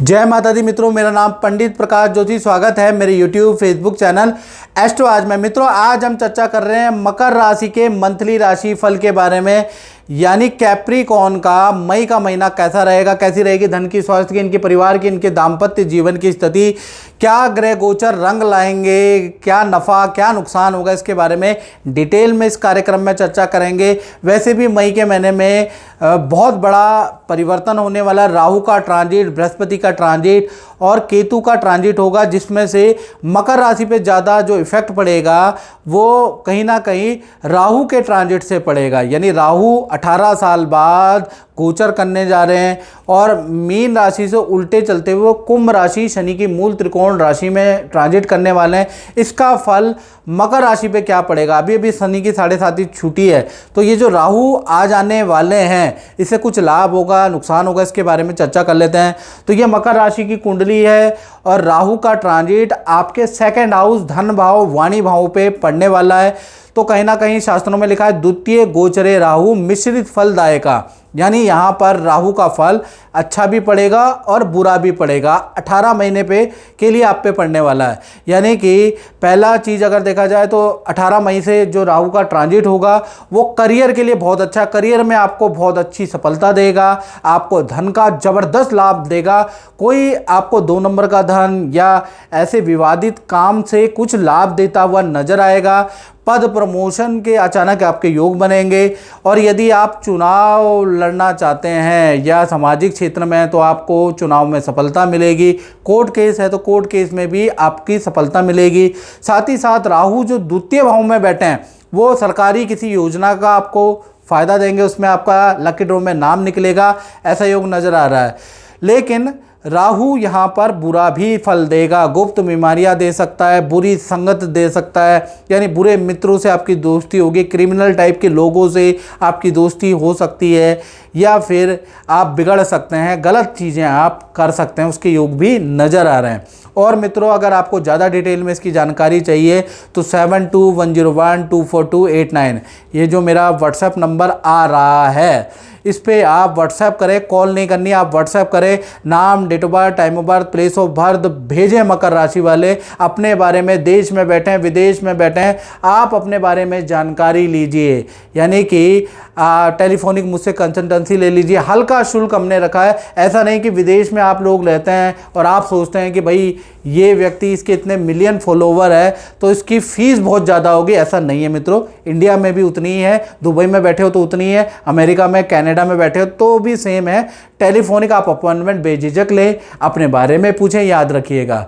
जय माता दी मित्रों, मेरा नाम पंडित प्रकाश जोशी। स्वागत है मेरे YouTube फेसबुक चैनल एस्ट्रो आज में। मित्रों, आज हम चर्चा कर रहे हैं मकर राशि के मंथली राशि फल के बारे में, यानी कैप्रिकॉर्न का मई का महीना कैसा रहेगा, कैसी रहेगी धन की, स्वास्थ्य की, इनके परिवार की, इनके दाम्पत्य जीवन की स्थिति, क्या ग्रह गोचर रंग लाएंगे, क्या नफ़ा क्या नुकसान होगा, इसके बारे में डिटेल में इस कार्यक्रम में चर्चा करेंगे। वैसे भी मई के महीने में बहुत बड़ा परिवर्तन होने वाला, राहु का ट्रांजिट, बृहस्पति का ट्रांजिट और केतु का ट्रांजिट होगा, जिसमें से मकर राशि पे ज़्यादा जो इफेक्ट पड़ेगा वो कहीं ना कहीं राहु के ट्रांजिट से पड़ेगा। यानी राहु 18 साल बाद गोचर करने जा रहे हैं और मीन राशि से उल्टे चलते हुए कुंभ राशि, शनि की मूल त्रिकोण राशि में ट्रांजिट करने वाले हैं। इसका फल मकर राशि पे क्या पड़ेगा? अभी अभी शनि की 7.5 छुट्टी है, तो ये जो राहु आ जाने वाले हैं इससे कुछ लाभ होगा, नुकसान होगा, इसके बारे में चर्चा कर लेते हैं। तो ये मकर राशि की कुंडली है और राहु का ट्रांजिट आपके सेकंड हाउस, धन भाव, वाणी भाव पे पड़ने वाला है। तो कहीं ना कहीं शास्त्रों में लिखा है द्वितीय गोचरे राहु मिश्रित फलदायका, यानी यहाँ पर राहु का फल अच्छा भी पड़ेगा और बुरा भी पड़ेगा। 18 महीने पे के लिए आप पे पड़ने वाला है। यानी कि पहला चीज़ अगर देखा जाए तो 18 मई से जो राहु का ट्रांजिट होगा वो करियर के लिए बहुत अच्छा, करियर में आपको बहुत अच्छी सफलता देगा, आपको धन का ज़बरदस्त लाभ देगा। कोई आपको 2 नंबर का धन या ऐसे विवादित काम से कुछ लाभ देता हुआ नजर आएगा। पद प्रमोशन के अचानक आपके योग बनेंगे और यदि आप चुनाव लड़ना चाहते हैं या सामाजिक क्षेत्र में हैं तो आपको चुनाव में सफलता मिलेगी। कोर्ट केस है तो कोर्ट केस में भी आपकी सफलता मिलेगी। साथ ही साथ राहु जो द्वितीय भाव में बैठे हैं वो सरकारी किसी योजना का आपको फ़ायदा देंगे, उसमें आपका लकी ड्रॉ में नाम निकलेगा, ऐसा योग नज़र आ रहा है। लेकिन राहु यहाँ पर बुरा भी फल देगा, गुप्त बीमारियाँ दे सकता है, बुरी संगत दे सकता है, यानी बुरे मित्रों से आपकी दोस्ती होगी, क्रिमिनल टाइप के लोगों से आपकी दोस्ती हो सकती है या फिर आप बिगड़ सकते हैं, गलत चीज़ें आप कर सकते हैं, उसके योग भी नज़र आ रहे हैं। और मित्रों, अगर आपको ज़्यादा डिटेल में इसकी जानकारी चाहिए तो 7210124289 ये जो मेरा व्हाट्सएप नंबर आ रहा है इस पे आप व्हाट्सएप करें, कॉल नहीं करनी, आप व्हाट्सएप करें, नाम, date of birth, time of birth, place of birth भेजें। मकर राशि वाले अपने बारे में, देश में बैठे हैं विदेश में बैठे हैं, आप अपने बारे में जानकारी लीजिए, यानी कि टेलीफोनिक मुझसे कंसल्टेंसी ले लीजिए। हल्का शुल्क हमने रखा है, ऐसा नहीं कि विदेश में आप लोग रहते हैं और आप सोचते हैं कि भाई ये व्यक्ति, इसके इतने मिलियन फॉलोवर है तो इसकी फ़ीस बहुत ज़्यादा होगी, ऐसा नहीं है मित्रों। इंडिया में भी उतनी ही है, दुबई में बैठे हो तो उतनी है, अमेरिका में, कनाडा में बैठे हो तो भी सेम है। टेलीफोनिक आप अपॉइंटमेंट बेझिझक लें, अपने बारे में पूछें, याद रखिएगा।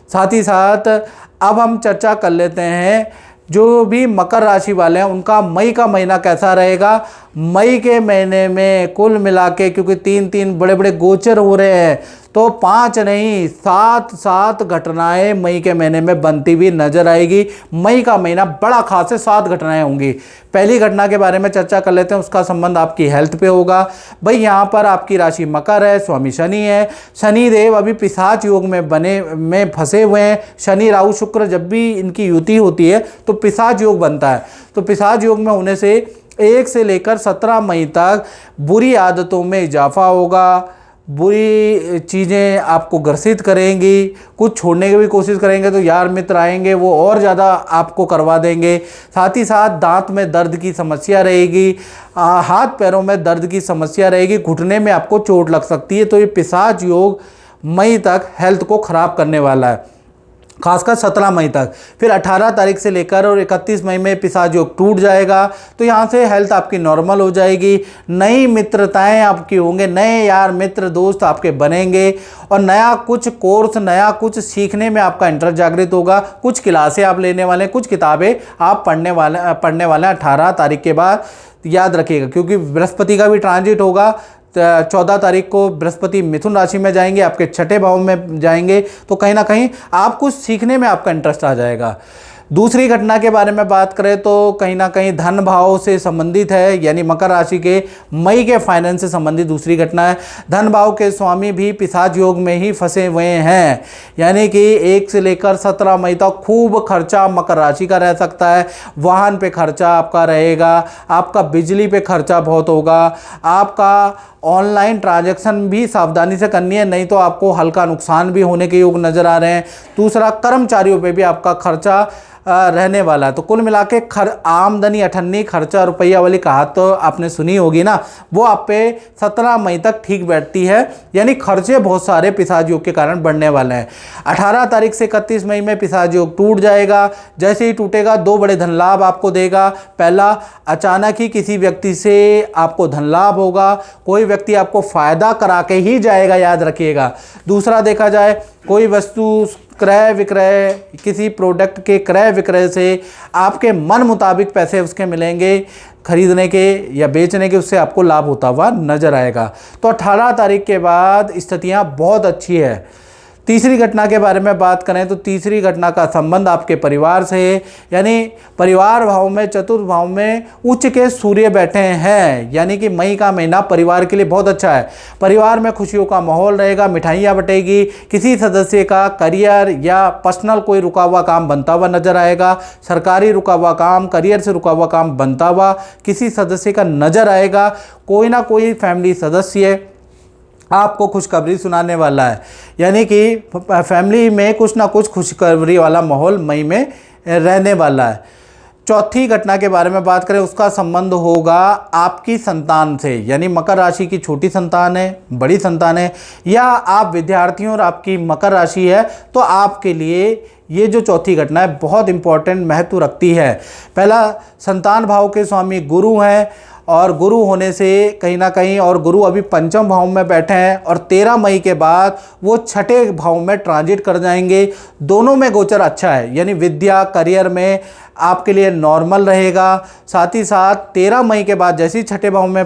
साथ ही साथ अब हम चर्चा कर लेते हैं जो भी मकर राशि वाले हैं उनका मई का महीना कैसा रहेगा। मई के महीने में कुल मिला के, क्योंकि 3 बड़े बड़े गोचर हो रहे हैं तो 5 नहीं 7 घटनाएं मई के महीने में बनती हुई नजर आएगी। मई का महीना बड़ा खास है, 7 घटनाएं होंगी। पहली घटना के बारे में चर्चा कर लेते हैं, उसका संबंध आपकी हेल्थ पे होगा। भाई यहाँ पर आपकी राशि मकर है, स्वामी शनि है, शनि देव अभी पिशाच योग में फंसे हुए हैं। शनि राहु शुक्र जब भी इनकी युति होती है तो पिशाच योग बनता है। तो पिशाच योग में होने से 1 से लेकर 17 मई तक बुरी आदतों में इजाफा होगा, बुरी चीज़ें आपको ग्रसित करेंगी, कुछ छोड़ने की भी कोशिश करेंगे तो यार मित्र आएंगे वो और ज़्यादा आपको करवा देंगे। साथ ही साथ दांत में दर्द की समस्या रहेगी, हाथ पैरों में दर्द की समस्या रहेगी, घुटने में आपको चोट लग सकती है। तो ये पिशाच योग मई तक हेल्थ को ख़राब करने वाला है, खासकर 17 मई तक। फिर 18 तारीख से लेकर और 31 मई में पिशाच योग टूट जाएगा, तो यहाँ से हेल्थ आपकी नॉर्मल हो जाएगी। नई मित्रताएं आपकी होंगे, नए यार मित्र दोस्त आपके बनेंगे और नया कुछ कोर्स, नया कुछ सीखने में आपका इंटरेस्ट जागृत होगा। कुछ क्लासें आप लेने वाले हैं, कुछ किताबें आप पढ़ने वाले हैं 18 तारीख के बाद, याद रखिएगा। क्योंकि बृहस्पति का भी ट्रांजिट होगा, 14 तारीख को बृहस्पति मिथुन राशि में जाएंगे, आपके 6ठे भाव में जाएंगे, तो कहीं ना कहीं आप कुछ सीखने में आपका इंटरेस्ट आ जाएगा। दूसरी घटना के बारे में बात करें तो कहीं ना कहीं धन भाव से संबंधित है, यानी मकर राशि के मई के फाइनेंस से संबंधित दूसरी घटना है। धन भाव के स्वामी भी पिशाच योग में ही फंसे हुए हैं, यानी कि 1 से लेकर 17 मई तक खूब खर्चा मकर राशि का रह सकता है। वाहन पे खर्चा आपका रहेगा, आपका बिजली पे खर्चा बहुत होगा, आपका ऑनलाइन ट्रांजैक्शन भी सावधानी से करनी है, नहीं तो आपको हल्का नुकसान भी होने के योग नज़र आ रहे हैं। दूसरा, कर्मचारियों पे भी आपका खर्चा रहने वाला है। तो कुल मिला के आमदनी अठन्नी खर्चा रुपया वाली कहावत तो आपने सुनी होगी ना, वो आप पे 17 मई तक ठीक बैठती है। यानी खर्चे बहुत सारे पिशाच योग के कारण बढ़ने वाले हैं। 18 तारीख से 31 मई में पिशाच योग टूट जाएगा। जैसे ही टूटेगा 2 बड़े धन लाभ आपको देगा। पहला, अचानक ही किसी व्यक्ति से आपको धन लाभ होगा, कोई व्यक्ति आपको फायदा करा के ही जाएगा, याद रखिएगा। दूसरा, देखा जाए कोई वस्तु क्रय विक्रय, किसी प्रोडक्ट के क्रय विक्रय से आपके मन मुताबिक पैसे उसके मिलेंगे, खरीदने के या बेचने के, उससे आपको लाभ होता हुआ नजर आएगा। तो 18 तारीख के बाद स्थितियां बहुत अच्छी है। तीसरी घटना के बारे में बात करें तो तीसरी घटना का संबंध आपके परिवार से है। यानी परिवार भाव में, चतुर्थ भाव में उच्च के सूर्य बैठे हैं, यानी कि मई का महीना परिवार के लिए बहुत अच्छा है। परिवार में खुशियों का माहौल रहेगा, मिठाइयाँ बटेगी, किसी सदस्य का करियर या पर्सनल कोई रुका हुआ काम बनता हुआ नजर आएगा, सरकारी रुका हुआ काम, करियर से रुका हुआ काम बनता हुआ किसी सदस्य का नजर आएगा। कोई ना कोई फैमिली सदस्य आपको खुशखबरी सुनाने वाला है, यानी कि फैमिली में कुछ ना कुछ खुशखबरी वाला माहौल मई में रहने वाला है। चौथी घटना के बारे में बात करें, उसका संबंध होगा आपकी संतान से, यानी मकर राशि की छोटी संतान है, बड़ी संतान है, या आप विद्यार्थियों और आपकी मकर राशि है, तो आपके लिए ये जो चौथी घटना है बहुत इंपॉर्टेंट महत्व रखती है। पहला, संतान भाव के स्वामी गुरु हैं, और गुरु होने से कहीं ना कहीं, और गुरु अभी पंचम भाव में बैठे हैं और 13 मई के बाद वो छठे भाव में ट्रांजिट कर जाएंगे। दोनों में गोचर अच्छा है, यानी विद्या करियर में आपके लिए नॉर्मल रहेगा। साथ ही साथ 13 मई के बाद जैसे ही छठे भाव में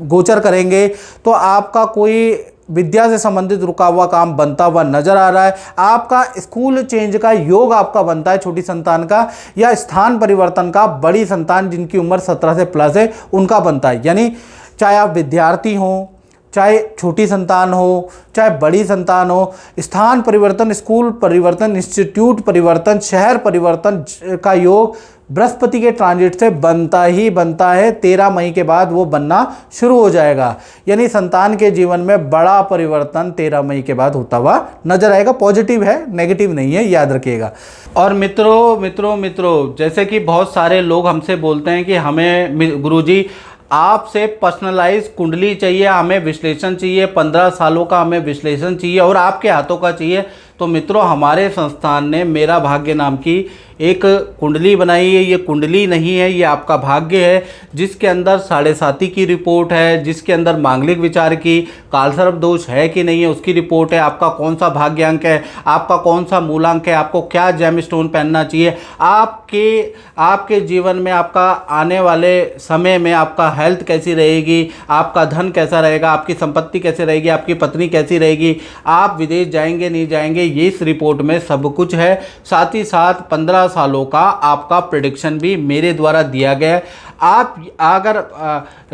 गोचर करेंगे तो आपका कोई विद्या से संबंधित रुका हुआ काम बनता हुआ नजर आ रहा है। आपका स्कूल चेंज का योग आपका बनता है, छोटी संतान का, या स्थान परिवर्तन का बड़ी संतान जिनकी उम्र 17 से प्लस है उनका बनता है। यानी चाहे आप विद्यार्थी हों, चाहे छोटी संतान हो, चाहे बड़ी संतान हो, स्थान परिवर्तन, स्कूल परिवर्तन, इंस्टीट्यूट परिवर्तन, शहर परिवर्तन का योग बृहस्पति के ट्रांजिट से बनता ही बनता है। 13 मई के बाद वो बनना शुरू हो जाएगा, यानी संतान के जीवन में बड़ा परिवर्तन 13 मई के बाद होता हुआ नजर आएगा। पॉजिटिव है, नेगेटिव नहीं है, याद रखिएगा। और मित्रों जैसे कि बहुत सारे लोग हमसे बोलते हैं कि हमें गुरुजी आपसे पर्सनलाइज कुंडली चाहिए, हमें विश्लेषण चाहिए, 15 सालों का हमें विश्लेषण चाहिए और आपके हाथों का चाहिए। तो मित्रों, हमारे संस्थान ने मेरा भाग्य नाम की एक कुंडली बनाई है। ये कुंडली नहीं है, ये आपका भाग्य है, जिसके अंदर 7.5 की रिपोर्ट है, जिसके अंदर मांगलिक विचार की, कालसर्प दोष है कि नहीं है उसकी रिपोर्ट है, आपका कौन सा भाग्यांक है, आपका कौन सा मूलांक है, आपको क्या जेम स्टोन पहनना चाहिए, आपके जीवन में आपका आने वाले समय में आपका हेल्थ कैसी रहेगी, आपका धन कैसा रहेगा, आपकी संपत्ति कैसे रहेगी, आपकी पत्नी कैसी रहेगी, आप विदेश जाएंगे नहीं जाएंगे, ये इस रिपोर्ट में सब कुछ है। साथ ही साथ 15 सालों का आपका प्रेडिक्शन भी मेरे द्वारा दिया गया है। आप अगर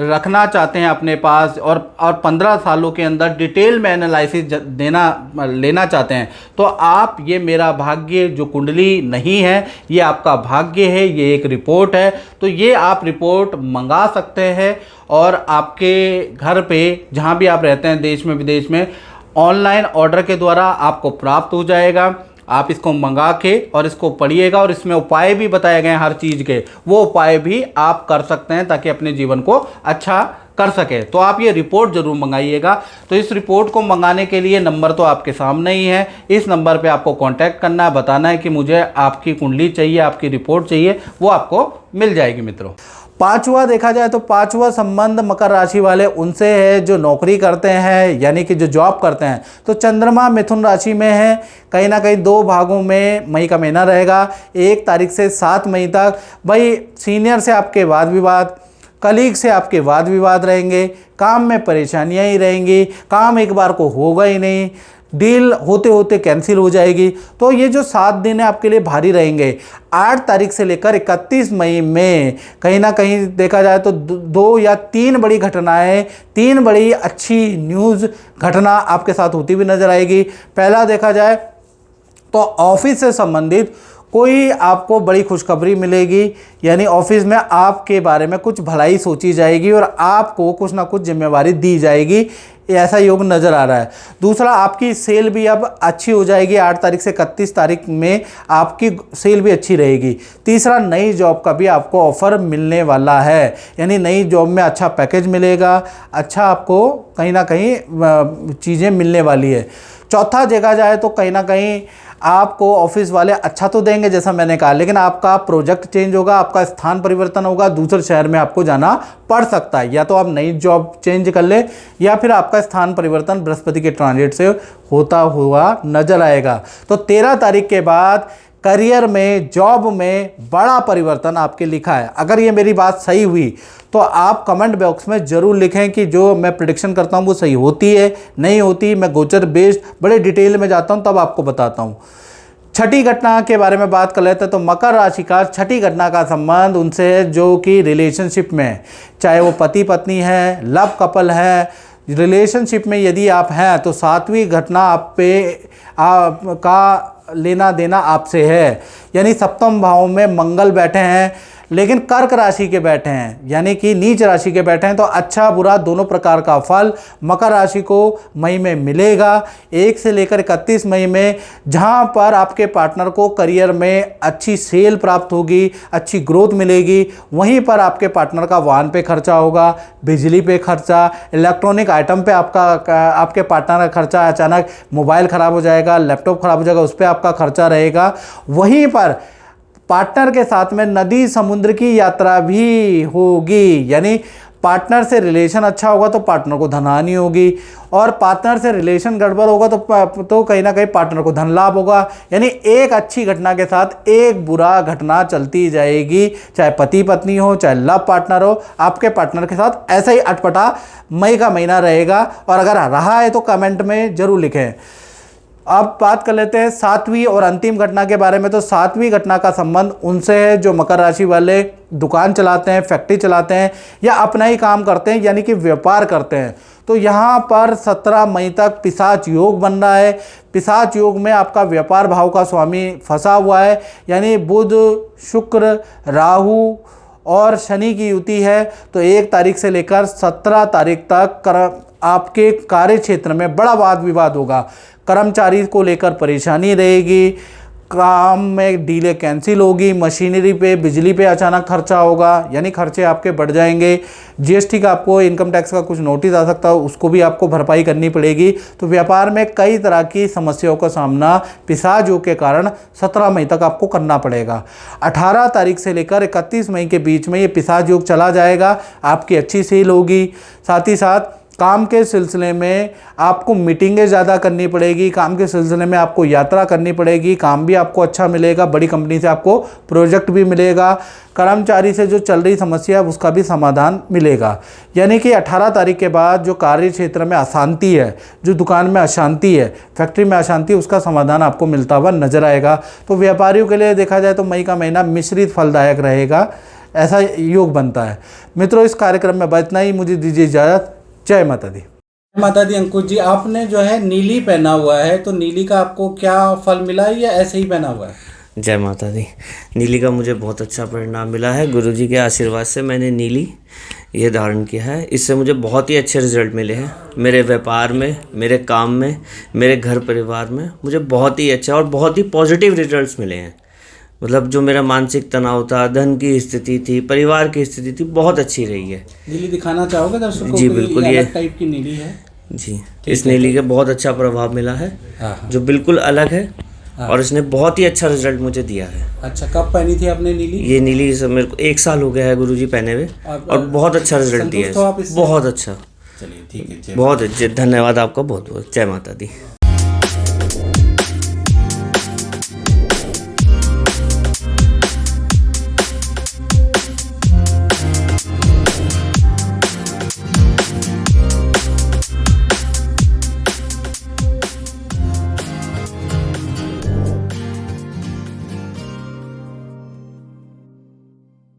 रखना चाहते हैं अपने पास और 15 सालों के अंदर डिटेल में एनालिसिस लेना चाहते हैं, तो आप ये मेरा भाग्य जो कुंडली नहीं है, ये आपका भाग्य है, ये एक रिपोर्ट है, तो ये आप रिपोर्ट मंगा सकते हैं और आपके घर पे जहाँ भी आप रहते हैं, देश में विदेश में, ऑनलाइन ऑर्डर के द्वारा आपको प्राप्त हो जाएगा। आप इसको मंगा के और इसको पढ़िएगा, और इसमें उपाय भी बताए गए हैं हर चीज़ के, वो उपाय भी आप कर सकते हैं ताकि अपने जीवन को अच्छा कर सके। तो आप ये रिपोर्ट जरूर मंगाइएगा। तो इस रिपोर्ट को मंगाने के लिए नंबर तो आपके सामने ही है, इस नंबर पे आपको कांटेक्ट करना है, बताना है कि मुझे आपकी कुंडली चाहिए, आपकी रिपोर्ट चाहिए, वो आपको मिल जाएगी। मित्रों, पांचवा देखा जाए तो पांचवा संबंध मकर राशि वाले उनसे है जो नौकरी करते हैं, यानी कि जो जॉब करते हैं। तो चंद्रमा मिथुन राशि में है, कहीं ना कहीं 2 भागों में मई का महीना रहेगा, 1 तारीख से 7 मई तक। भाई, सीनियर से आपके वाद विवाद, कलीग से आपके वाद विवाद रहेंगे, काम में परेशानियां ही रहेंगी, काम एक बार को होगा ही नहीं, डील होते होते कैंसिल हो जाएगी। तो ये जो 7 दिन है आपके लिए भारी रहेंगे। 8 तारीख से लेकर 31 मई में कहीं ना कहीं देखा जाए तो 2 या 3 बड़ी घटनाएं, 3 बड़ी अच्छी न्यूज़ घटना आपके साथ होती हुई नजर आएगी। पहला देखा जाए तो ऑफिस से संबंधित कोई आपको बड़ी खुशखबरी मिलेगी, यानी ऑफिस में आपके बारे में कुछ भलाई सोची जाएगी और आपको कुछ ना कुछ जिम्मेवारी दी जाएगी, ऐसा योग नज़र आ रहा है। दूसरा, आपकी सेल भी अब अच्छी हो जाएगी। 8 तारीख से 31 तारीख में आपकी सेल भी अच्छी रहेगी। तीसरा, नई जॉब का भी आपको ऑफ़र मिलने वाला है, यानी नई जॉब में अच्छा पैकेज मिलेगा, अच्छा आपको कहीं ना कहीं चीज़ें मिलने वाली है। चौथा, देखा जाए तो कहीं ना कहीं आपको ऑफिस वाले अच्छा तो देंगे जैसा मैंने कहा, लेकिन आपका प्रोजेक्ट चेंज होगा, आपका स्थान परिवर्तन होगा, दूसरे शहर में आपको जाना पड़ सकता है। या तो आप नई जॉब चेंज कर ले या फिर आपका स्थान परिवर्तन बृहस्पति के ट्रांजिट से होता हुआ नजर आएगा। तो 13 तारीख के बाद करियर में, जॉब में बड़ा परिवर्तन आपके लिखा है। अगर ये मेरी बात सही हुई तो आप कमेंट बॉक्स में ज़रूर लिखें कि जो मैं प्रेडिक्शन करता हूँ वो सही होती है, नहीं होती। मैं गोचर बेस्ड बड़े डिटेल में जाता हूँ, तब आपको बताता हूँ। छठी घटना के बारे में बात कर लेते हैं। तो मकर राशि का छठी घटना का संबंध उनसे है जो कि रिलेशनशिप में है, चाहे वो पति पत्नी है, लव कपल है। रिलेशनशिप में यदि आप हैं तो 7वीं घटना आप पे का लेना देना आपसे है, यानी सप्तम भाव में मंगल बैठे हैं, लेकिन कर्क राशि के बैठे हैं, यानी कि नीच राशि के बैठे हैं। तो अच्छा बुरा दोनों प्रकार का फल मकर राशि को मई में मिलेगा, 1 से लेकर 31 मई में, जहां पर आपके पार्टनर को करियर में अच्छी सेल प्राप्त होगी, अच्छी ग्रोथ मिलेगी। वहीं पर आपके पार्टनर का वाहन पे खर्चा होगा, बिजली पे खर्चा, इलेक्ट्रॉनिक आइटम पे आपके पार्टनर का खर्चा, अचानक मोबाइल ख़राब हो जाएगा, लैपटॉप ख़राब हो जाएगा, उस पर आपका खर्चा रहेगा। वहीं पर पार्टनर के साथ में नदी समुद्र की यात्रा भी होगी, यानी पार्टनर से रिलेशन अच्छा होगा तो पार्टनर को धनहानि होगी, और पार्टनर से रिलेशन गड़बड़ होगा तो कहीं ना कहीं पार्टनर को धन लाभ होगा। यानी एक अच्छी घटना के साथ एक बुरा घटना चलती जाएगी, चाहे पति पत्नी हो, चाहे लव पार्टनर हो। आपके पार्टनर के साथ ऐसा ही अटपटा मई का महीना रहेगा, और अगर रहा है तो कमेंट में ज़रूर लिखें। अब बात कर लेते हैं 7वीं और अंतिम घटना के बारे में। तो 7वीं घटना का संबंध उनसे है जो मकर राशि वाले दुकान चलाते हैं, फैक्ट्री चलाते हैं या अपना ही काम करते हैं, यानी कि व्यापार करते हैं। तो यहाँ पर 17 मई तक पिशाच योग बन रहा है। पिशाच योग में आपका व्यापार भाव का स्वामी फंसा हुआ है, यानी बुध, शुक्र, राहु और शनि की युति है। तो 1 तारीख से लेकर 17 तारीख तक आपके कार्य क्षेत्र में बड़ा वाद विवाद होगा। कर्मचारी को लेकर परेशानी रहेगी, काम में डीले कैंसिल होगी, मशीनरी पे, बिजली पे अचानक खर्चा होगा, यानी खर्चे आपके बढ़ जाएंगे। जीएसटी का आपको, इनकम टैक्स का कुछ नोटिस आ सकता है, उसको भी आपको भरपाई करनी पड़ेगी। तो व्यापार में कई तरह की समस्याओं का सामना पिशाच योग के कारण 17 मई तक आपको करना पड़ेगा। 18 तारीख से लेकर 31 मई के बीच में ये पिशाच योग चला जाएगा, आपकी अच्छी सेल होगी। साथ ही साथ काम के सिलसिले में आपको मीटिंगें ज़्यादा करनी पड़ेगी, काम के सिलसिले में आपको यात्रा करनी पड़ेगी, काम भी आपको अच्छा मिलेगा, बड़ी कंपनी से आपको प्रोजेक्ट भी मिलेगा, कर्मचारी से जो चल रही समस्या है उसका भी समाधान मिलेगा। यानी कि 18 तारीख के बाद जो कार्य क्षेत्र में अशांति है, जो दुकान में अशांति है, फैक्ट्री में अशांति, उसका समाधान आपको मिलता हुआ नजर आएगा। तो व्यापारियों के लिए देखा जाए तो मई का महीना मिश्रित फलदायक रहेगा, ऐसा योग बनता है। मित्रों, इस कार्यक्रम में बस इतना ही, मुझे दीजिए इजाज़त। जय माता दी। माता दी। अंकुश जी, आपने जो है नीली पहना हुआ है, तो नीली का आपको क्या फल मिला है या ऐसे ही पहना हुआ है? जय माता दी। नीली का मुझे बहुत अच्छा परिणाम मिला है। गुरुजी के आशीर्वाद से मैंने नीली ये धारण किया है, इससे मुझे बहुत ही अच्छे रिजल्ट मिले हैं। मेरे व्यापार में, मेरे काम में, मेरे घर परिवार में मुझे बहुत ही अच्छा और बहुत ही पॉजिटिव रिजल्ट्स मिले हैं। मतलब जो मेरा मानसिक तनाव था, धन की स्थिति थी, परिवार की स्थिति थी, बहुत अच्छी रही है। नीली दिखाना चाहोगे दर्शकों को? जी बिल्कुल, ये टाइप की नीली है जी। इस नीली का बहुत अच्छा प्रभाव मिला है, जो बिल्कुल अलग है, और इसने बहुत ही अच्छा रिजल्ट मुझे दिया है। अच्छा, कब पहनी थी आपने नीली? ये नीली मेरे को 1 साल हो गया है गुरुजी पहने हुए, और बहुत अच्छा रिजल्ट दिया है, बहुत अच्छा। चलिए ठीक है, बहुत अच्छे, धन्यवाद आपका बहुत बहुत। जय माता दी।